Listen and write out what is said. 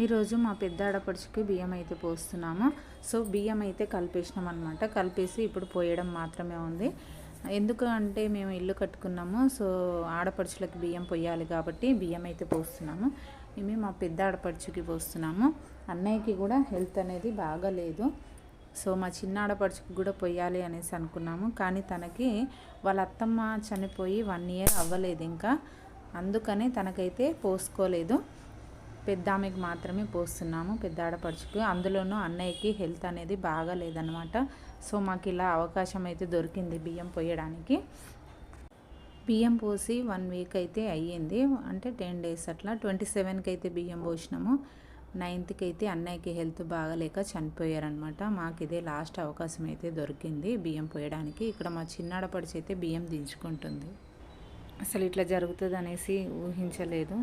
ఈరోజు మా పెద్ద ఆడపడుచుకి బియ్యం అయితే పోస్తున్నాము. సో బియ్యం అయితే కలిపేసినాం అనమాట. కలిపేసి ఇప్పుడు పోయడం మాత్రమే ఉంది. ఎందుకు అంటే మేము ఇల్లు కట్టుకున్నాము. సో ఆడపడుచులకి బియ్యం పోయాలి కాబట్టి బియ్యం అయితే పోస్తున్నాము. ఇవి మా పెద్ద ఆడపడుచుకి పోస్తున్నాము. అన్నయ్యకి కూడా హెల్త్ అనేది బాగాలేదు. సో మా చిన్న ఆడపడుచుకి కూడా పొయ్యాలి అనేసి అనుకున్నాము. కానీ తనకి వాళ్ళ అత్తమ్మ చనిపోయి 1 ఇయర్ అవ్వలేదు ఇంకా, అందుకని తనకైతే పోసుకోలేదు. పెద్ద ఆమెకి మాత్రమే పోస్తున్నాము, పెద్ద ఆడపడుచుకు. అందులోనూ అన్నయ్యకి హెల్త్ అనేది బాగా లేదనమాట. సో మాకు ఇలా అవకాశం అయితే దొరికింది బియ్యం పోయడానికి. బియ్యం పోసి 1 వీక్ అయితే అయ్యింది, అంటే 10 డేస్ అట్లా. 27కి అయితే బియ్యం పోసినాము. 9థ్కి అయితే అన్నయ్యకి హెల్త్ బాగాలేక చనిపోయారనమాట. మాకు ఇదే లాస్ట్ అవకాశం అయితే దొరికింది బియ్యం పోయడానికి. ఇక్కడ మా చిన్నాడపడిచి అయితే బియ్యం దించుకుంటుంది. అసలు ఇట్లా జరుగుతుంది అనేసి ఊహించలేదు.